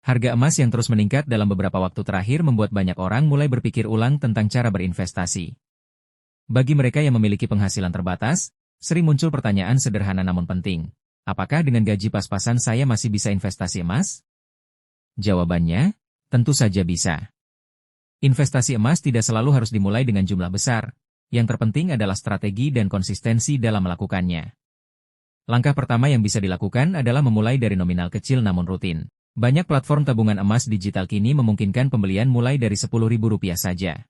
Harga emas yang terus meningkat dalam beberapa waktu terakhir membuat banyak orang mulai berpikir ulang tentang cara berinvestasi. Bagi mereka yang memiliki penghasilan terbatas, sering muncul pertanyaan sederhana namun penting. Apakah dengan gaji pas-pasan saya masih bisa investasi emas? Jawabannya, tentu saja bisa. Investasi emas tidak selalu harus dimulai dengan jumlah besar. Yang terpenting adalah strategi dan konsistensi dalam melakukannya. Langkah pertama yang bisa dilakukan adalah memulai dari nominal kecil namun rutin. Banyak platform tabungan emas digital kini memungkinkan pembelian mulai dari Rp10.000 saja.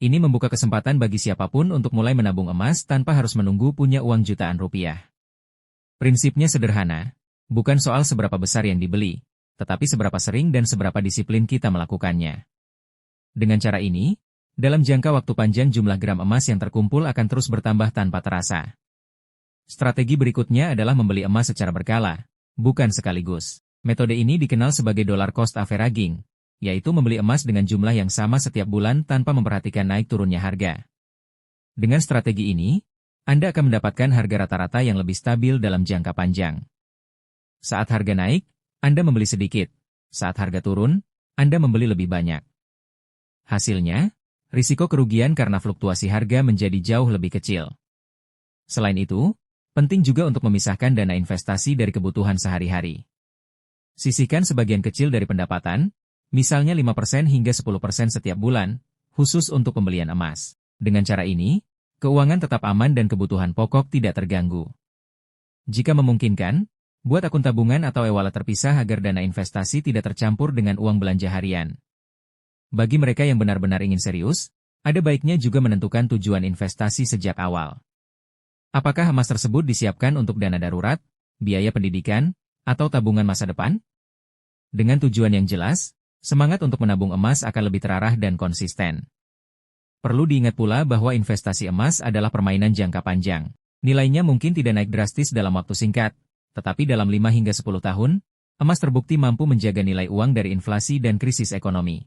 Ini membuka kesempatan bagi siapapun untuk mulai menabung emas tanpa harus menunggu punya uang jutaan rupiah. Prinsipnya sederhana, bukan soal seberapa besar yang dibeli, tetapi seberapa sering dan seberapa disiplin kita melakukannya. Dengan cara ini, dalam jangka waktu panjang jumlah gram emas yang terkumpul akan terus bertambah tanpa terasa. Strategi berikutnya adalah membeli emas secara berkala, bukan sekaligus. Metode ini dikenal sebagai dollar cost averaging, yaitu membeli emas dengan jumlah yang sama setiap bulan tanpa memperhatikan naik turunnya harga. Dengan strategi ini, Anda akan mendapatkan harga rata-rata yang lebih stabil dalam jangka panjang. Saat harga naik, Anda membeli sedikit. Saat harga turun, Anda membeli lebih banyak. Hasilnya, risiko kerugian karena fluktuasi harga menjadi jauh lebih kecil. Selain itu, penting juga untuk memisahkan dana investasi dari kebutuhan sehari-hari. Sisihkan sebagian kecil dari pendapatan, misalnya 5% hingga 10% setiap bulan, khusus untuk pembelian emas. Dengan cara ini, keuangan tetap aman dan kebutuhan pokok tidak terganggu. Jika memungkinkan, buat akun tabungan atau e-wallet terpisah agar dana investasi tidak tercampur dengan uang belanja harian. Bagi mereka yang benar-benar ingin serius, ada baiknya juga menentukan tujuan investasi sejak awal. Apakah emas tersebut disiapkan untuk dana darurat, biaya pendidikan, atau tabungan masa depan? Dengan tujuan yang jelas, semangat untuk menabung emas akan lebih terarah dan konsisten. Perlu diingat pula bahwa investasi emas adalah permainan jangka panjang. Nilainya mungkin tidak naik drastis dalam waktu singkat, tetapi dalam 5 hingga 10 tahun, emas terbukti mampu menjaga nilai uang dari inflasi dan krisis ekonomi.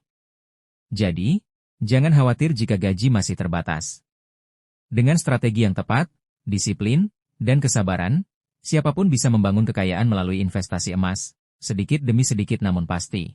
Jadi, jangan khawatir jika gaji masih terbatas. Dengan strategi yang tepat, disiplin, dan kesabaran, siapapun bisa membangun kekayaan melalui investasi emas, sedikit demi sedikit namun pasti.